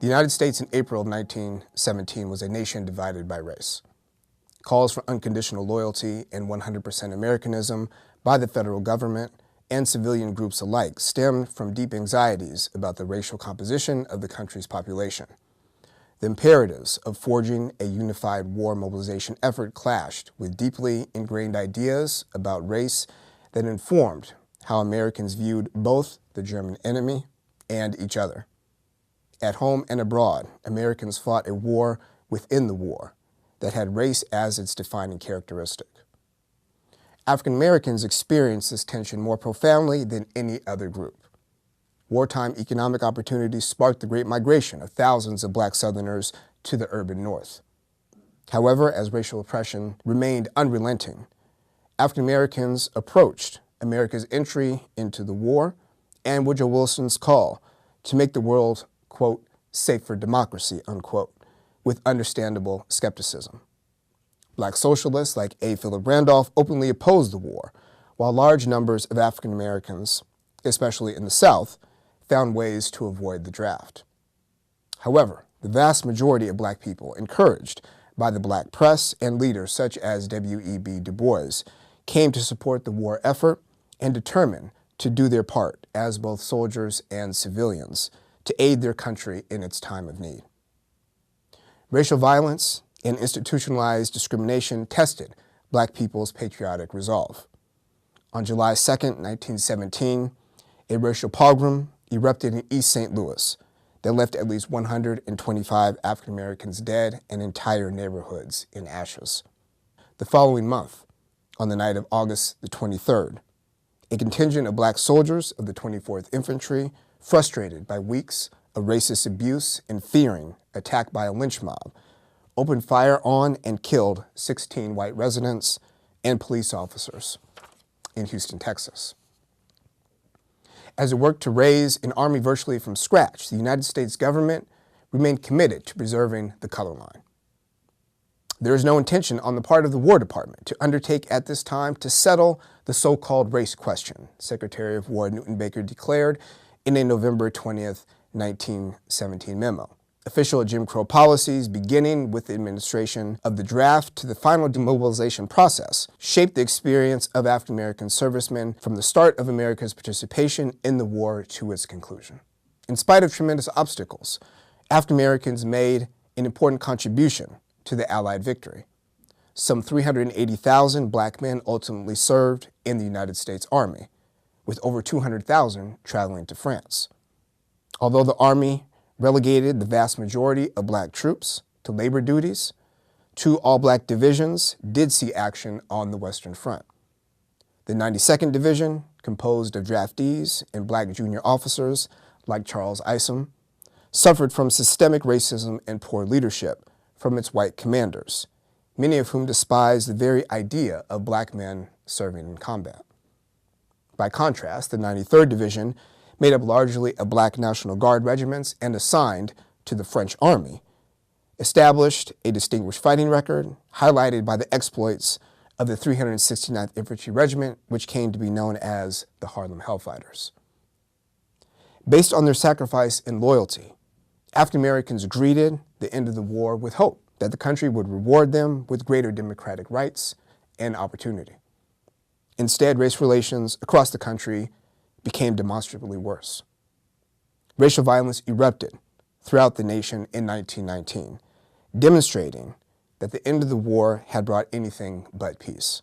The United States in April of 1917 was a nation divided by race. Calls for unconditional loyalty and 100% Americanism by the federal government and civilian groups alike stemmed from deep anxieties about the racial composition of the country's population. The imperatives of forging a unified war mobilization effort clashed with deeply ingrained ideas about race that informed how Americans viewed both the German enemy and each other. At home and abroad, Americans fought a war within the war that had race as its defining characteristic. African Americans experienced this tension more profoundly than any other group. Wartime economic opportunities sparked the Great Migration of thousands of black Southerners to the urban North. However, as racial oppression remained unrelenting, African Americans approached America's entry into the war and Woodrow Wilson's call to make the world, quote, safe for democracy, unquote, with understandable skepticism. Black socialists like A. Philip Randolph openly opposed the war, while large numbers of African Americans, especially in the South, found ways to avoid the draft. However, the vast majority of black people, encouraged by the black press and leaders such as W.E.B. Du Bois, came to support the war effort and determined to do their part as both soldiers and civilians to aid their country in its time of need. Racial violence and institutionalized discrimination tested black people's patriotic resolve. On July 2, 1917, a racial pogrom erupted in East St. Louis that left at least 125 African Americans dead and entire neighborhoods in ashes. The following month, on the night of August the 23rd, a contingent of black soldiers of the 24th Infantry, frustrated by weeks of racist abuse and fearing attack by a lynch mob, opened fire on and killed 16 white residents and police officers in Houston, Texas. As it worked to raise an army virtually from scratch, the United States government remained committed to preserving the color line. There is no intention on the part of the War Department to undertake at this time to settle the so-called race question, Secretary of War Newton Baker declared in a November 20th, 1917 memo. Official Jim Crow policies, beginning with the administration of the draft to the final demobilization process, shaped the experience of African American servicemen from the start of America's participation in the war to its conclusion. In spite of tremendous obstacles, African Americans made an important contribution to the Allied victory. Some 380,000 black men ultimately served in the United States Army, with over 200,000 traveling to France. Although the Army relegated the vast majority of black troops to labor duties, 2 all-black divisions did see action on the Western Front. The 92nd Division, composed of draftees and black junior officers like Charles Isom, suffered from systemic racism and poor leadership from its white commanders, many of whom despised the very idea of black men serving in combat. By contrast, the 93rd Division, made up largely of black National Guard regiments and assigned to the French Army, established a distinguished fighting record highlighted by the exploits of the 369th Infantry Regiment, which came to be known as the Harlem Hellfighters. Based on their sacrifice and loyalty, African Americans greeted the end of the war with hope that the country would reward them with greater democratic rights and opportunity. Instead, race relations across the country became demonstrably worse. Racial violence erupted throughout the nation in 1919, demonstrating that the end of the war had brought anything but peace.